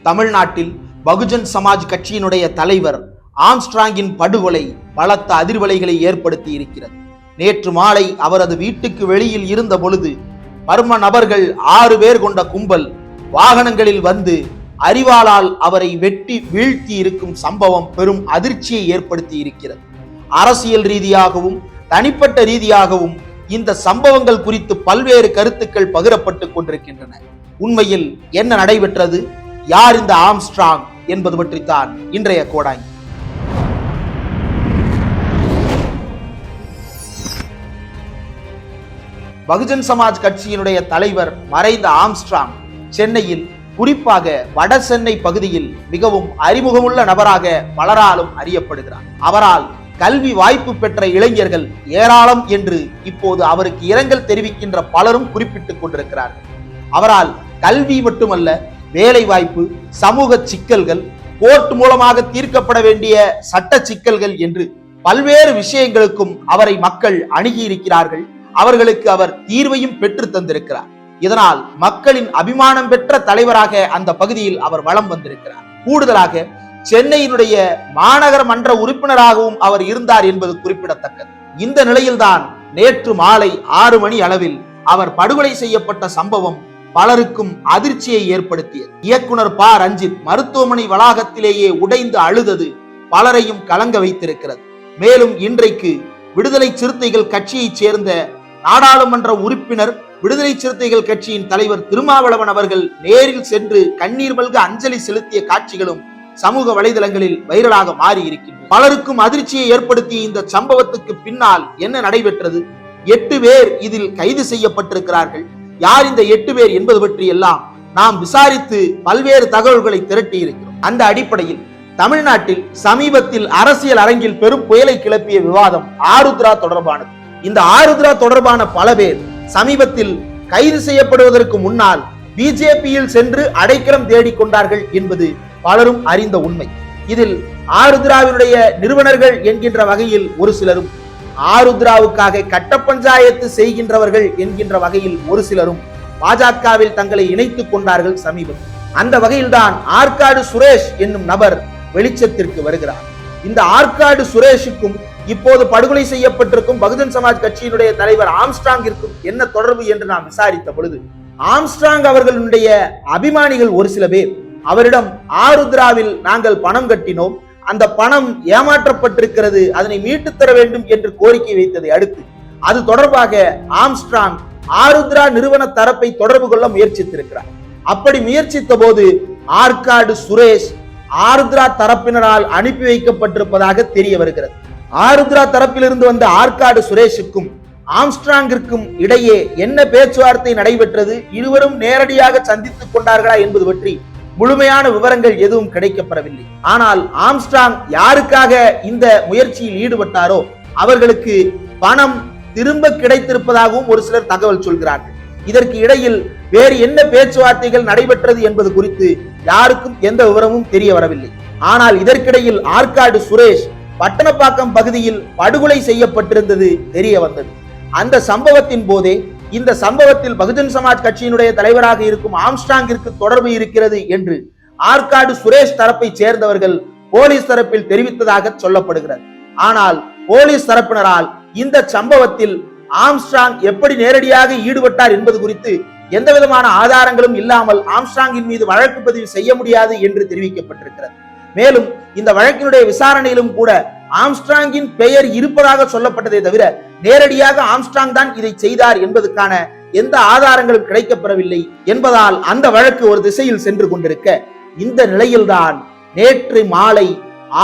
தமிழ்நாட்டில் பகுஜன் சமாஜ் கட்சியினுடைய தலைவர் ஆம்ஸ்ட்ராங்கின் படுகொலை பலத்த அதிர்வலைகளை ஏற்படுத்தி இருக்கிறது. நேற்று மாலை அவரது வீட்டுக்கு வெளியில் இருந்த பொழுது மர்ம நபர்கள் 6 பேர் கொண்ட கும்பல் வாகனங்களில் வந்து அரிவாளால் அவரை வெட்டி வீழ்த்தி இருக்கும் சம்பவம் பெரும் அதிர்ச்சியை ஏற்படுத்தி இருக்கிறது. அரசியல் ரீதியாகவும் தனிப்பட்ட ரீதியாகவும் இந்த சம்பவங்கள் குறித்து பல்வேறு கருத்துக்கள் பகிரப்பட்டு கொண்டிருக்கின்றன. உண்மையில் என்ன நடைபெற்றது, யார் இந்த ஆம்ஸ்ட்ராங் என்பது பற்றித்தான் இன்றைய கோடாங்கி. பகுஜன் சமாஜ் கட்சியினுடைய தலைவர் மறைந்த ஆம்ஸ்ட்ராங் சென்னையில், குறிப்பாக வட சென்னை பகுதியில் மிகவும் அறிமுகமுள்ள நபராக பலராலும் அறியப்படுகிறார். அவரால் கல்வி வாய்ப்பு பெற்ற இளைஞர்கள் ஏராளம் என்று இப்போது அவருக்கு இரங்கல் தெரிவிக்கின்ற பலரும் குறிப்பிட்டுக் கொண்டிருக்கிறார்கள். அவரால் கல்வி மட்டுமல்ல, வேலை வாய்ப்பு, சமூக சிக்கல்கள், கோர்ட் மூலமாக தீர்க்கப்பட வேண்டிய சட்ட சிக்கல்கள் என்று பல்வேறு விஷயங்களுக்கும் அவரை மக்கள் அணுகி இருக்கிறார்கள். அவர்களுக்கு அவர் தீர்வையும் பெற்று தந்திருக்கிறார். இதனால் மக்களின் அபிமானம் பெற்ற தலைவராக அந்த பகுதியில் அவர் வலம் வந்திருக்கிறார். கூடுதலாக சென்னையினுடைய மாநகர மன்ற உறுப்பினராகவும் அவர் இருந்தார் என்பது குறிப்பிடத்தக்கது. இந்த நிலையில்தான் நேற்று மாலை 6 மணி அளவில் அவர் படுகொலை செய்யப்பட்ட சம்பவம் பலருக்கும் அதிர்ச்சியை ஏற்படுத்தியது. இயக்குனர் ப. ரஞ்சித் மருத்துவமனை வளாகத்திலேயே உடைந்து அழுதது பலரையும் கலங்க வைத்திருக்கிறது. மேலும் இன்றைக்கு விடுதலை சிறுத்தைகள் கட்சியைச் சேர்ந்த நாடாளுமன்ற உறுப்பினர், விடுதலை சிறுத்தைகள் கட்சியின் தலைவர் திருமாவளவன் அவர்கள் நேரில் சென்று கண்ணீர் மல்க அஞ்சலி செலுத்திய காட்சிகளும் சமூக வலைதளங்களில் வைரலாக மாறி இருக்கின்றன. பலருக்கும் அதிர்ச்சியை ஏற்படுத்திய இந்த சம்பவத்துக்கு பின்னால் என்ன நடைபெற்றது, 8 பேர் இதில் கைது செய்யப்பட்டிருக்கிறார்கள். யார் இந்த 8 பேர் என்பது பற்றி எல்லாம் நாம் விசாரித்து பல்வேறு தகவல்களை திரட்டி இருக்கிறோம். அந்த அடிப்படையில் தமிழ்நாட்டில் சமீபத்தில் அரசியல் அரங்கில் பெரும் புயலை கிளப்பிய விவாதம் ஆருத்ரா தொடர்பானது. இந்த ஆருத்ரா தொடர்பான பல பேர் சமீபத்தில் கைது செய்யப்படுவதற்கு முன்னால் பிஜேபியில் சென்று அடைக்கலம் தேடிக்கொண்டார்கள் என்பது பலரும் அறிந்த உண்மை. இதில் ஆருத்ராவினுடைய நிறுவனர்கள் என்கின்ற வகையில் ஒரு சிலரும், ஆருத்ராவுக்காக கட்ட பஞ்சாயத்து செய்கின்றவர்கள் என்கின்ற வகையில் ஒரு சிலரும் பாஜகவில் தங்களை இணைத்துக் கொண்டார்கள் சமீபத்தில். அந்த வகையில்தான் ஆற்காடு சுரேஷ் என்னும் நபர் வெளிச்சத்திற்கு வருகிறார். இந்த ஆற்காடு சுரேஷுக்கும் இப்போது படுகொலை செய்யப்பட்டிருக்கும் பகுஜன் சமாஜ் கட்சியினுடைய தலைவர் ஆம்ஸ்ட்ராங்கிற்கும் என்ன தொடர்பு என்று நாம் விசாரித்த பொழுது, ஆம்ஸ்ட்ராங் அவர்களுடைய அபிமானிகள் ஒரு சில பேர் அவரிடம் ஆருத்ராவில் நாங்கள் பணம் கட்டினோம், அந்த பணம் ஏமாற்றப்பட்டிருக்கிறது, அதனை மீட்டு தர வேண்டும் என்று கோரிக்கை வைத்ததை அடுத்து அது தொடர்பாக ஆம்ஸ்ட்ராங் ஆருத்ரா நிறுவன தரப்பை தொடர்பு கொள்ள முயற்சித்திருக்கிறார். அப்படி முயற்சித்த போது ஆற்காடு சுரேஷ் ஆருத்ரா தரப்பினரால் அனுப்பி வைக்கப்பட்டிருப்பதாக தெரிய வருகிறது. ஆருத்ரா தரப்பிலிருந்து வந்த ஆற்காடு சுரேஷுக்கும் ஆம்ஸ்ட்ராங்கிற்கும் இடையே என்ன பேச்சுவார்த்தை நடைபெற்றது, இருவரும் நேரடியாக சந்தித்துக் கொண்டார்களா என்பது பற்றி முழுமையான விவரங்கள் எதுவும் கிடைக்கப்பெறவில்லை. ஆனால் ஆம்ஸ்ட்ராங் யாருக்காக இந்த முயற்சியில் ஈடுபட்டாரோ அவர்களுக்கு பணம் திரும்ப கிடைத்திருப்பதாகவும் ஒரு சிலர் தகவல் சொல்கிறார்கள். இதற்கு இடையில் வேறு என்ன பேச்சுவார்த்தைகள் நடைபெற்றது என்பது குறித்து யாருக்கும் எந்த விவரமும் தெரிய வரவில்லை. ஆனால் இதற்கிடையில் ஆற்காடு சுரேஷ் பட்டணப்பாக்கம் பகுதியில் படுகொலை செய்யப்பட்டிருந்தது தெரிய வந்தது. அந்த சம்பவத்தின் போதே இந்த சம்பவத்தில் பகுஜன் சமாஜ் கட்சியினுடைய தலைவராக இருக்கும் ஆம்ஸ்ட்ராங்கிற்கு தொடர்பு இருக்கிறது என்று ஆற்காடு சுரேஷ் தரப்பை சேர்ந்தவர்கள் போலீஸ் தரப்பில் தெரிவித்ததாக சொல்லப்படுகிறது. ஆனால் போலீஸ் தரப்பினரால் இந்த சம்பவத்தில் ஆம்ஸ்ட்ராங் எப்படி நேரடியாக ஈடுபட்டார் என்பது குறித்து எந்த விதமான ஆதாரங்களும் இல்லாமல் ஆம்ஸ்ட்ராங்கின் மீது வழக்கு பதிவு செய்ய முடியாது என்று தெரிவிக்கப்பட்டிருக்கிறது. மேலும் இந்த வழக்கினுடைய விசாரணையிலும் கூட ஆம்ஸ்ட்ராங்கின் பெயர் இருப்பதாக சொல்லப்பட்டதை தவிர நேரடியாக ஆம்ஸ்ட்ராங் தான் இதை செய்தார் என்பதற்கான எந்த ஆதாரங்களும் கிடைக்கப்பெறவில்லை என்பதால் அந்த வழக்கு ஒரு திசையில் சென்று கொண்டிருக்க, இந்த நிலையில்தான் நேற்று மாலை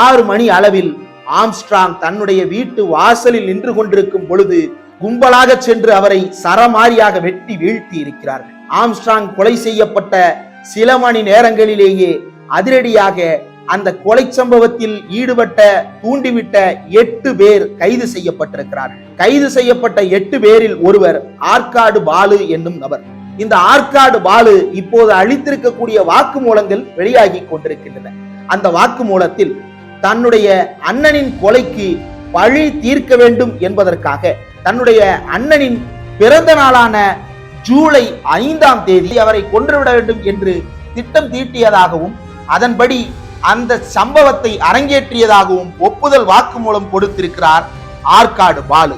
6 மணி அளவில் ஆம்ஸ்ட்ராங் தன்னுடைய வீட்டு வாசலில் நின்று கொண்டிருக்கும் பொழுது கும்பலாக சென்று அவரை சரமாரியாக வெட்டி வீழ்த்தி இருக்கிறார்கள். ஆம்ஸ்ட்ராங் கொலை செய்யப்பட்ட சில மணி நேரங்களிலேயே அதிரடியாக அந்த கொலை சம்பவத்தில் ஈடுபட்ட தூண்டிவிட்ட 8 பேர் கைது செய்யப்பட்டிருக்கிறார்கள். கைது செய்யப்பட்ட 8 பேரில் ஒருவர் ஆற்காடு பாலு என்னும் நபர். இந்த ஆற்காடு பாலு இப்போது அளித்திருக்கக்கூடிய வாக்குமூலங்கள் வெளியாகி கொண்டிருக்கின்றன. அந்த வாக்குமூலத்தில் தன்னுடைய அண்ணனின் கொலைக்கு பழி தீர்க்க வேண்டும் என்பதற்காக தன்னுடைய அண்ணனின் பிறந்த நாளான ஜூலை 5ஆம் தேதி அவரை கொன்றுவிட வேண்டும் என்று திட்டம் தீட்டியதாகவும் அதன்படி அந்த சம்பவத்தை அரங்கேற்றியதாகவும் ஒப்புதல் வாக்குமூலம் கொடுத்திருக்கிறார் ஆற்காடு பாலு.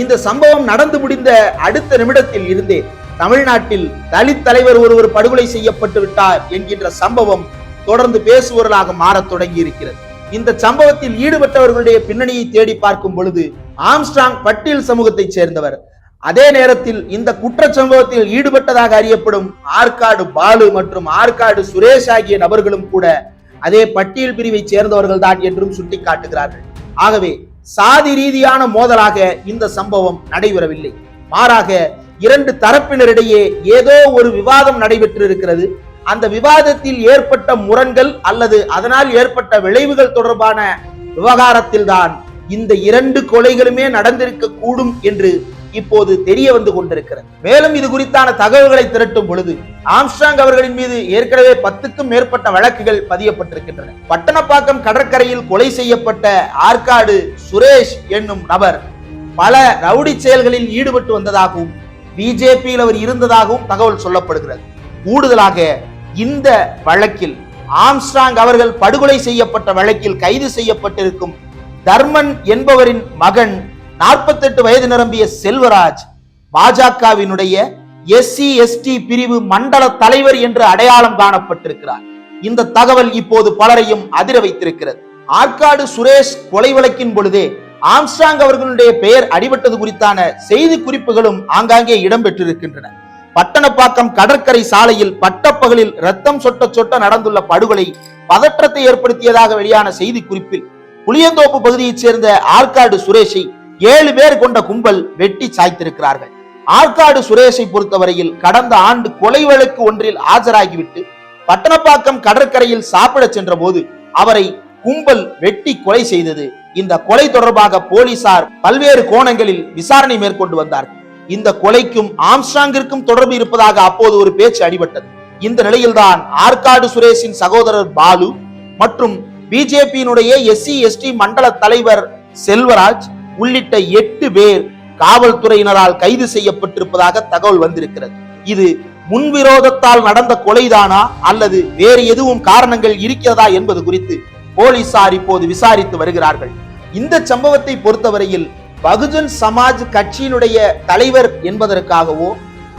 இந்த சம்பவம் நடந்து முடிந்த அடுத்த நிமிடத்தில் இருந்தே தமிழ்நாட்டில் தலித் தலைவர் ஒருவர் படுகொலை செய்யப்பட்டு விட்டார் என்கின்ற சம்பவம் தொடர்ந்து பேசுபொருளாக மாறத் தொடங்கி இருக்கிறது. இந்த சம்பவத்தில் ஈடுபட்டவர்களுடைய பின்னணியை தேடி பார்க்கும் பொழுது ஆம்ஸ்ட்ராங் பட்டியல் சமூகத்தை சேர்ந்தவர். அதே நேரத்தில் இந்த குற்ற சம்பவத்தில் ஈடுபட்டதாக அறியப்படும் ஆற்காடு பாலு மற்றும் ஆற்காடு சுரேஷ் ஆகிய நபர்களும் கூட அதே பட்டியல் பிரிவை சேர்ந்தவர்கள் தான் என்றும் சுட்டிக்காட்டுகிறார்கள். ஆகவே சாதி ரீதியான மோதலாக இந்த சம்பவம் நடைபெறவில்லை. மாறாக இரண்டு தரப்பினரிடையே ஏதோ ஒரு விவாதம் நடைபெற்று இருக்கிறது. அந்த விவாதத்தில் ஏற்பட்ட முரண்கள் அல்லது அதனால் ஏற்பட்ட விளைவுகள் தொடர்பான விவகாரத்தில் தான் இந்த இரண்டு கொலைகளுமே நடந்திருக்க கூடும் என்று இப்போது தெரிய வந்து கொண்டிருக்கிறது. மேலும் இது குறித்தான தகவல்களை திரட்டும் பொழுது ஆம்ஸ்ட்ராங் அவர்களின் மீது ஏற்கனவே 10க்கும் மேற்பட்ட வழக்குகள் பதியப்பட்டிருக்கின்றன. பட்டணப்பாக்கம் கடற்கரையில் கொலை செய்யப்பட்ட ஆற்காடு சுரேஷ் என்னும் நபர் பல ரவுடி செயல்களில் ஈடுபட்டு வந்ததாகவும் பிஜேபியில் அவர் இருந்ததாகவும் தகவல் சொல்லப்படுகிறது. கூடுதலாக இந்த வழக்கில் ஆம்ஸ்ட்ராங் அவர்கள் படுகொலை செய்யப்பட்ட வழக்கில் கைது செய்யப்பட்டிருக்கும் தர்மன் என்பவரின் மகன் 48 வயது நிரம்பிய செல்வராஜ் பாஜகவினுடைய SC/ST பிரிவு மண்டல தலைவர் என்று அடையாளம் காணப்பட்டிருக்கிறார். இந்த தகவல் இப்போது பலரையும் அதிர வைத்திருக்கிறது. ஆற்காடு சுரேஷ் கொலை வழக்கின் பொழுதே ஆம்ஸ்ட்ராங் அவர்களுடைய பெயர் அடிபட்டது குறித்தான செய்தி குறிப்புகளும் ஆங்காங்கே இடம்பெற்றிருக்கின்றன. பட்டணப்பாக்கம் கடற்கரை சாலையில் பட்டப்பகலில் ரத்தம் சொட்ட சொட்ட நடந்துள்ள படுகொலை பதற்றத்தை ஏற்படுத்தியதாக வெளியான செய்தி குறிப்பில் புளியந்தோப்பு பகுதியைச் சேர்ந்த ஆற்காடு சுரேஷை 7 பேர் கொண்ட கும்பல் வெட்டி சாய்த்திருக்கிறார்கள். ஆற்காடு சுரேஷை பொறுத்தவரையில் கடந்த ஆண்டு கொலை வழக்கு ஒன்றில் ஆஜராகிவிட்டு பட்டணப்பாக்கம் கடற்கரையில் சாப்பிட சென்ற போது அவரை கும்பல் வெட்டி கொலை செய்தது. இந்த கொலை தொடர்பாக போலீசார் பல்வேறு கோணங்களில் விசாரணை மேற்கொண்டு வந்தார்கள். இந்த கொலைக்கும் ஆம்ஸ்ட்ராங்கிற்கும் தொடர்பு இருப்பதாக அப்போது ஒரு பேச்சு அடிபட்டது. இந்த நிலையில்தான் ஆற்காடு சுரேஷின் சகோதரர் பாலு மற்றும் பிஜேபியினுடைய SC/ST மண்டல தலைவர் செல்வராஜ் உள்ளிட்ட 8 பேர் காவல்துறையினரால் கைது செய்யப்பட்டிருப்பதாக தகவல் வந்திருக்கிறது. இது முன்விரோதத்தால் நடந்த கொலைதானா அல்லது வேறு எதுவும் காரணங்கள் இருக்கிறதா என்பது குறித்து போலீசார் இப்போது விசாரித்து வருகிறார்கள். இந்த சம்பவத்தை பொறுத்தவரையில் பகுஜன் சமாஜ் கட்சியினுடைய தலைவர் என்பதற்காகவோ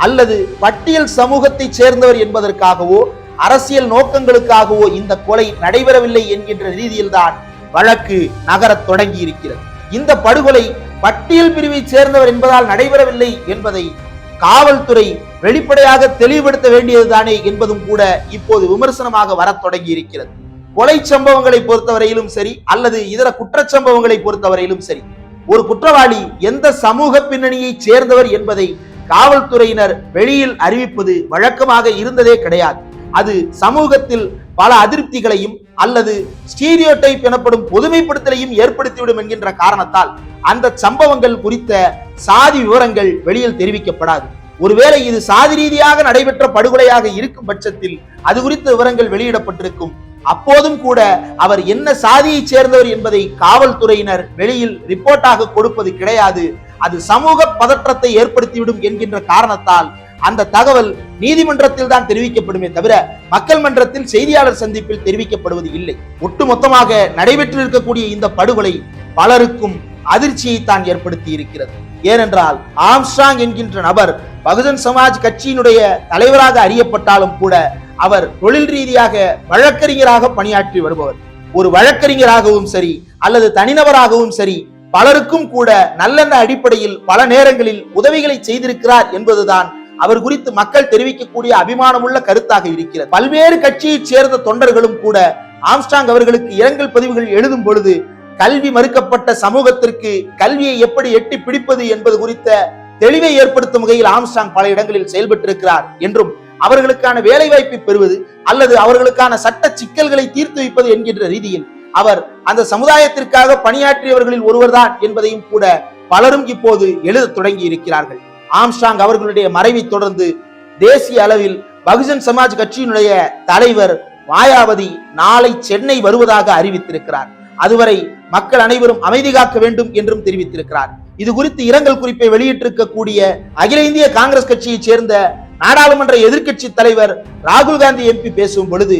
அல்லது பட்டியல் சமூகத்தை சேர்ந்தவர் என்பதற்காகவோ அரசியல் நோக்கங்களுக்காகவோ இந்த கொலை நடைபெறவில்லை என்கின்ற ரீதியில் தான் வழக்கு நகரத் தொடங்கி இருக்கிறது. இந்த படுகொலை பட்டியல் பிரிவை சேர்ந்தவர் என்பதால் நடைபெறவில்லை என்பதை காவல்துறை வெளிப்படையாக தெளிவுபடுத்த வேண்டியதுதானே என்பதும் கூட இப்போது விமர்சனமாக வரத் தொடங்கி இருக்கிறது. கொலை சம்பவங்களை பொறுத்தவரையிலும் சரி அல்லது இதர குற்றச்சம்பவங்களை பொறுத்தவரையிலும் சரி, ஒரு குற்றவாளி எந்த சமூக பின்னணியை சேர்ந்தவர் என்பதை காவல்துறையினர் வெளியில் அறிவிப்பது வழக்கமாக இருந்ததே கிடையாது. அது சமூகத்தில் பல அதிருப்திகளையும் அல்லது ஸ்டீரியோடைப் எனப்படும் பொதுமைப்படுத்தலையும் ஏற்படுத்திவிடும் என்கின்ற காரணத்தால் அந்த சம்பவங்கள் குறித்த சாதி விவரங்கள் வெளியில் தெரிவிக்கப்படாது. ஒருவேளை இது சாதி ரீதியாக நடைபெற்ற படுகொலையாக இருக்கும் பட்சத்தில் அது குறித்த விவரங்கள் வெளியிடப்பட்டிருக்கும். அப்போதும் கூட அவர் என்ன சாதியை சேர்ந்தவர் என்பதை காவல்துறையினர் வெளியில் ரிப்போர்ட்டாக கொடுப்பது கிடையாது. அது சமூக பதற்றத்தை ஏற்படுத்திவிடும் என்கின்ற காரணத்தால் அந்த தகவல் நீதிமன்றத்தில் தான் தெரிவிக்கப்படுமே தவிர மக்கள் மன்றத்தில் செய்தியாளர் சந்திப்பில் தெரிவிக்கப்படுவது இல்லை. ஒட்டுமொத்தமாக நடைபெற்றிருக்கக்கூடிய இந்த படுகொலை பலருக்கும் அதிர்ச்சியை தான் ஏற்படுத்தி இருக்கிறது. ஏனென்றால் ஆம்ஸ்ட்ராங் என்கின்ற நபர் பகுஜன் சமாஜ் கட்சியினுடைய தலைவராக அறியப்பட்டாலும் கூட அவர் தொழில் ரீதியாக வழக்கறிஞராக பணியாற்றி வருபவர். ஒரு வழக்கறிஞராகவும் சரி அல்லது தனிநபராகவும் சரி பலருக்கும் கூட நல்லெண்ண அடிப்படையில் பல நேரங்களில் உதவிகளை செய்திருக்கிறார் என்பதுதான் அவர் குறித்து மக்கள் தெரிவிக்கக்கூடிய அபிமானமுள்ள கருத்தாக இருக்கிறது. பல்வேறு கட்சியைச் சேர்ந்த தொண்டர்களும் கூட ஆம்ஸ்ட்ராங் அவர்களுக்கு இரங்கல் பதிவுகள் எழுதும் பொழுது கல்வி மறுக்கப்பட்ட சமூகத்திற்கு கல்வியை எப்படி எட்டி பிடிப்பது என்பது குறித்த தெளிவை ஏற்படுத்தும் வகையில் ஆம்ஸ்ட்ராங் பல இடங்களில் செயல்பட்டிருக்கிறார் என்றும் அவர்களுக்கான வேலை வாய்ப்பை பெறுவது அல்லது அவர்களுக்கான சட்ட சிக்கல்களை தீர்த்து வைப்பது என்கின்ற ரீதியில் அவர் அந்த சமுதாயத்திற்காக பணியாற்றியவர்களில் ஒருவர்தான் என்பதையும் கூட பலரும் இப்போது எழுத தொடங்கி இருக்கிறார்கள். ஆம்ஸ்ட்ராங் அவர்களுடைய மறைவை தொடர்ந்து தேசிய அளவில் பகுஜன் சமாஜ் கட்சியினுடைய தலைவர் மாயாவதி நாளை சென்னை வருவதாக அறிவித்திருக்கிறார். அதுவரை மக்கள் அனைவரும் அமைதி காக்க வேண்டும் என்றும் தெரிவித்திருக்கிறார். இது குறித்து இரங்கல் குறிப்பை வெளியிட்டிருக்கக்கூடிய அகில இந்திய காங்கிரஸ் கட்சியைச் சேர்ந்த நாடாளுமன்ற எதிர்க்கட்சி தலைவர் ராகுல் காந்தி MP பேசும் பொழுது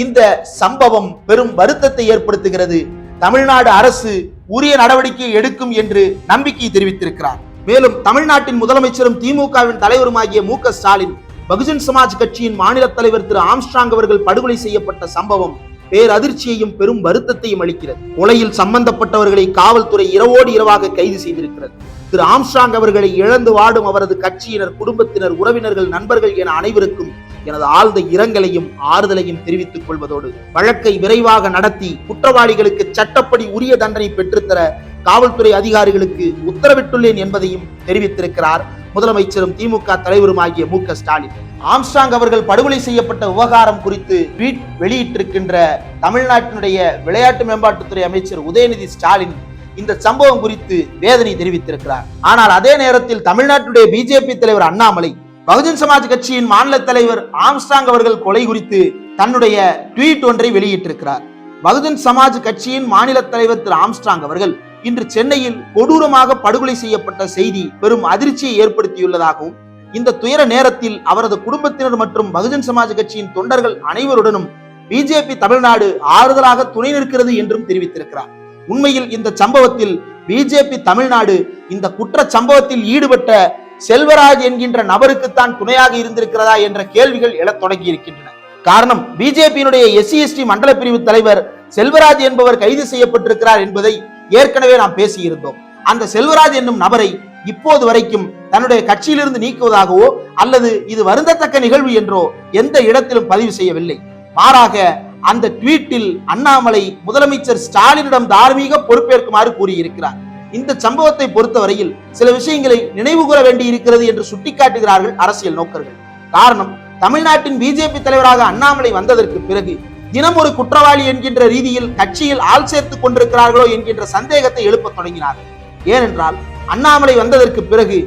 இந்த சம்பவம் பெரும் வருத்தத்தை ஏற்படுத்துகிறது. தமிழ்நாடு அரசு உரிய நடவடிக்கை எடுக்கும் என்று நம்பிக்கை தெரிவித்திருக்கிறார். மேலும் தமிழ்நாட்டின் முதலமைச்சரும் திமுகவின் தலைவருமாகிய மு.க. ஸ்டாலின் பகுஜன் சமாஜ் கட்சியின் மாநில தலைவர் திரு ஆம்ஸ்ட்ராங் அவர்கள் படுகொலை செய்யப்பட்ட சம்பவம் பேரதிர்ச்சியையும் பெரும் வருத்தத்தையும் அளிக்கிறது. கொலையில் சம்பந்தப்பட்டவர்களை காவல்துறை இரவோடு இரவாக கைது செய்திருக்கிறது. திரு ஆம்ஸ்ட்ராங் அவர்களை இழந்து வாடும் அவரது கட்சியினர், குடும்பத்தினர், உறவினர்கள், நண்பர்கள் என அனைவருக்கும் எனது ஆழ்ந்த இரங்கலையும் ஆறுதலையும் தெரிவித்துக் கொள்வதோடு வழக்கை விரைவாக நடத்தி குற்றவாளிகளுக்கு சட்டப்படி உரிய தண்டனை பெற்றுத்தர காவல்துறை அதிகாரிகளுக்கு உத்தரவிட்டுள்ளேன் என்பதையும் தெரிவித்திருக்கிறார் முதலமைச்சரும் திமுக தலைவருமாகிய மு.க. ஸ்டாலின். ஆம்ஸ்ட்ராங் அவர்கள் படுகொலை செய்யப்பட்ட விவகாரம் குறித்து ட்வீட் வெளியிட்டிருக்கின்ற தமிழ்நாட்டினுடைய விளையாட்டு மேம்பாட்டுத்துறை அமைச்சர் உதயநிதி ஸ்டாலின் இந்த சம்பவம் குறித்து வேதனை தெரிவித்திருக்கிறார். ஆனால் அதே நேரத்தில் தமிழ்நாட்டுடைய பிஜேபி தலைவர் அண்ணாமலை பகுஜன் சமாஜ் கட்சியின் மாநில தலைவர் ஆம்ஸ்ட்ராங் அவர்கள் கொலை குறித்து தன்னுடைய ட்வீட் ஒன்றை வெளியிட்டிருக்கிறார். பகுஜன் சமாஜ் கட்சியின் மாநில தலைவர் திரு ஆம்ஸ்ட்ராங் அவர்கள் இன்று சென்னையில் கொடூரமாக படுகொலை செய்யப்பட்ட செய்தி பெரும் அதிர்ச்சியை ஏற்படுத்தியுள்ளதாகவும், இந்த துயர நேரத்தில் அவரது குடும்பத்தினர் மற்றும் பகுஜன் சமாஜ் கட்சியின் தொண்டர்கள் அனைவருடனும் பிஜேபி தமிழ்நாடு ஆறுதலாக துணை நிற்கிறது என்றும் தெரிவித்திருக்கிறார். உண்மையில் இந்த சம்பவத்தில் பிஜேபி தமிழ்நாடு இந்த குற்ற சம்பவத்தில் ஈடுபட்ட செல்வராஜ் என்கின்ற நபருக்குத்தான் துணையாக இருந்திருக்கிறதா என்ற கேள்விகள் எழத் தொடங்கி இருக்கின்றன. காரணம், பிஜேபியினுடைய SC/ST மண்டல பிரிவு தலைவர் செல்வராஜ் என்பவர் கைது செய்யப்பட்டிருக்கிறார் என்பதை ஏற்கனவே நாம் பேசியிருந்தோம். அந்த செல்வராஜ் என்னும் நபரை இப்போது வரைக்கும் தன்னுடைய கட்சியிலிருந்து நீக்குவதாகவோ அல்லது இது வருந்தத்தக்க நிகழ்வு என்றோ எந்த இடத்திலும் பதிவு செய்யவில்லை. மாறாக அந்த ட்வீட்டில் அண்ணாமலை முதலமைச்சர் ஸ்டாலினிடம் தார்மீக பொறுப்பேற்குமாறு கூறியிருக்கிறார். இந்த சம்பவத்தை பொறுத்தவரையில் சில விஷயங்களை நினைவு கூற வேண்டி இருக்கிறது என்று சுட்டிக்காட்டுகிறார்கள் அரசியல் நோக்கர்கள். காரணம், தமிழ்நாட்டின் பிஜேபி தலைவராக அண்ணாமலை வந்ததற்கு பிறகு தினம் ஒரு குற்றவாளி என்கின்ற ரீதியில் கட்சியில் ஆள் சேர்த்துக் கொண்டிருக்கிறார்களோ என்கின்ற சந்தேகத்தை எழுப்ப தொடங்கினார்கள். ஏனென்றால் அண்ணாமலை வந்ததற்கு பிறகு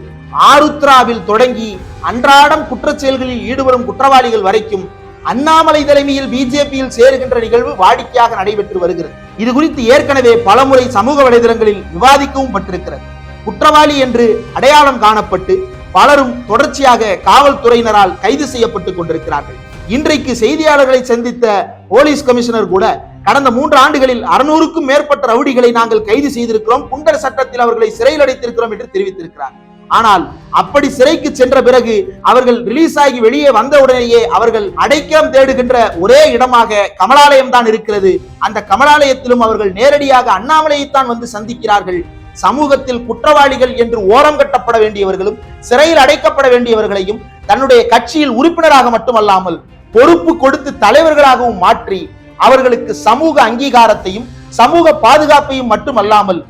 ஆருத்ராவில் தொடங்கி அன்றாடம் குற்றச் செயல்களில் ஈடுபடும் குற்றவாளிகள் வரைக்கும் அண்ணாமலை தலைமையில் பிஜேபியில் சேருகின்ற நிகழ்வு வாடிக்கையாக நடைபெற்று வருகிறது. இது குறித்து ஏற்கனவே பலமுறை சமூக வலைதளங்களில் விவாதிக்கவும் பட்டிருக்கிறது. குற்றவாளி என்று அடையாளம் காணப்பட்டு பலரும் தொடர்ச்சியாக காவல்துறையினரால் கைது செய்யப்பட்டுக் கொண்டிருக்கிறார்கள். இன்றைக்கு செய்தியாளர்களை சந்தித்த போலீஸ் கமிஷனர் கூட கடந்த 3 ஆண்டுகளில் 600க்கும் மேற்பட்ட ரவுடிகளை நாங்கள் கைது செய்திருக்கிறோம், குண்டர் சட்டத்தில் அவர்களை சிறையில் அடைத்திருக்கிறோம் என்று தெரிவித்திருக்கிறார். ஆனால் அப்படி சிறைக்கு சென்ற பிறகு அவர்கள் ரிலீஸ் ஆகி வெளியே வந்தவுடனேயே அவர்கள் அடைக்கலம் தேடுகின்ற ஒரே இடமாக கமலாலயம் தான் இருக்கிறது. அந்த கமலாலயத்திலும் அவர்கள் நேரடியாக அண்ணாமலையைத்தான் வந்து சந்திக்கிறார்கள். சமூகத்தில் குற்றவாளிகள் என்று ஓரம் கட்டப்பட வேண்டியவர்களும் சிறையில் அடைக்கப்பட வேண்டியவர்களையும் தன்னுடைய கட்சியில் உறுப்பினராக மட்டுமல்லாமல் பொறுப்பு கொடுத்து தலைவர்களாகவும் மாற்றி அவர்களுக்கு சமூக அங்கீகாரத்தையும் சமூக பாதுகாப்பையும் மட்டுமல்லாமல்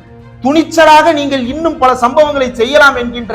துணிச்சலாக நீங்கள் இன்னும் பல சம்பவங்களை செய்யலாம் என்கின்ற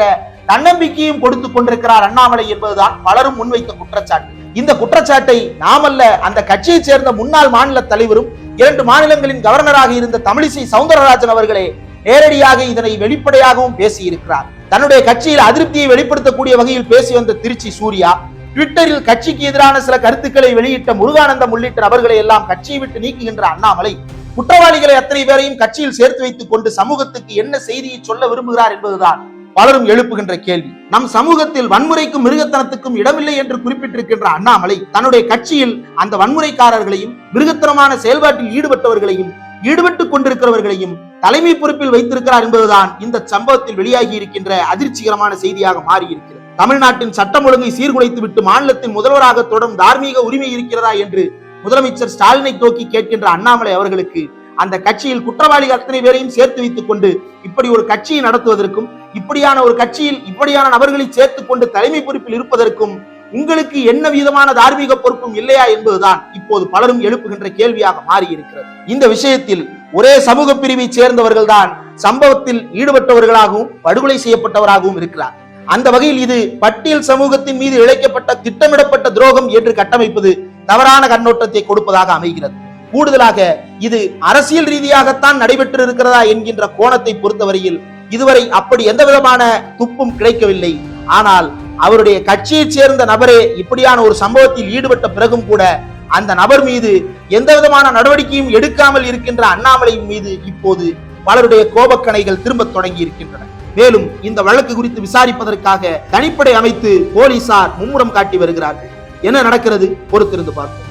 தன்னம்பிக்கையும் கொடுத்துக் கொண்டிருக்கிறார் அண்ணாமலை என்பதுதான் பலரும் முன்வைத்த குற்றச்சாட்டு. இந்த குற்றச்சாட்டை நாமல்ல, அந்த கட்சியை சேர்ந்த முன்னாள் மாநில தலைவரும் 2 மாநிலங்களின் கவர்னராக இருந்த தமிழிசை சவுந்தரராஜன் அவர்களே நேரடியாக இதனை வெளிப்படையாகவும் பேசியிருக்கிறார். தன்னுடைய கட்சியில் அதிருப்தியை வெளிப்படுத்தக்கூடிய வகையில் பேசி வந்த திருச்சி சூர்யா ட்விட்டரில் கட்சிக்கு எதிரான சில கருத்துக்களை வெளியிட்ட முருகானந்தம் உள்ளிட்ட நபர்களை எல்லாம் கட்சியை விட்டு நீக்குகின்ற அண்ணாமலை குற்றவாளிகளை அத்தனை பேரையும் கட்சியில் சேர்த்து வைத்துக் கொண்டு சமூகத்துக்கு என்ன செய்தியை சொல்ல விரும்புகிறார் என்பதுதான் பலரும் எழுப்புகின்ற கேள்வி. நம் சமூகத்தில் வன்முறைக்கும் மிருகத்தனத்துக்கும் இடமில்லை என்று குறிப்பிட்டிருக்கின்ற அண்ணாமலை தன்னுடைய கட்சியில் அந்த வன்முறைக்காரர்களையும் மிருகத்தனமான செயல்பாட்டில் ஈடுபட்டுக் கொண்டிருக்கிறவர்களையும் தலைமை பொறுப்பில் வைத்திருக்கிறார் என்பதுதான் இந்த சம்பவத்தில் வெளியாகி இருக்கின்ற அதிர்ச்சிகரமான செய்தியாக மாறியிருக்கிறது. தமிழ்நாட்டின் சட்டம் ஒழுங்கை சீர்குலைத்து விட்டு மாநிலத்தின் முதல்வராக தொடரும் தார்மீக உரிமை இருக்கிறதா என்று முதலமைச்சர் ஸ்டாலினை நோக்கி கேட்கின்ற அண்ணாமலை அவர்களுக்கு அந்த கட்சியில் குற்றவாளிகள் அத்தனை பேரையும் சேர்த்து வைத்துக் கொண்டு இப்படி ஒரு கட்சியை நடத்துவதற்கும் இப்படியான ஒரு கட்சியில் இப்படியான நபர்களை சேர்த்துக் கொண்டு தலைமை பொறுப்பில் இருப்பதற்கும் உங்களுக்கு என்ன விதமான தார்மீக பொறுப்பும் இல்லையா என்பதுதான் இப்போது பலரும் எழுப்புகின்ற கேள்வியாக மாறி இருக்கிறது. இந்த விஷயத்தில் ஒரே சமூக பிரிவை சேர்ந்தவர்கள் தான் சம்பவத்தில் ஈடுபட்டவர்களாகவும் படுகொலை செய்யப்பட்டவராகவும் இருக்கிறார். அந்த வகையில் இது பட்டியல் சமூகத்தின் மீது இழைக்கப்பட்ட திட்டமிடப்பட்ட துரோகம் என்று கட்டமைப்பது தவறான கண்ணோட்டத்தை கொடுப்பதாக அமைகிறது. கூடுதலாக இது அரசியல் ரீதியாகத்தான் நடைபெற்று இருக்கிறதா என்கின்ற கோணத்தை பொறுத்தவரையில் இதுவரை அப்படி எந்த விதமான துப்பும் கிடைக்கவில்லை. ஆனால் அவருடைய கட்சியைச் சேர்ந்த நபரே இப்படியான ஒரு சம்பவத்தில் ஈடுபட்ட பிறகும் கூட அந்த நபர் மீது எந்த விதமான நடவடிக்கையும் எடுக்காமல் இருக்கின்ற அண்ணாமலையின் மீது இப்போது பலருடைய கோபக்கணைகள் திரும்ப தொடங்கி இருக்கின்றன. மேலும் இந்த வழக்கு குறித்து விசாரிப்பதற்காக தனிப்படை அமைத்து போலீசார் மும்முரம் காட்டி வருகிறார்கள். என்ன நடக்கிறது பொறுத்திருந்து பார்ப்போம்.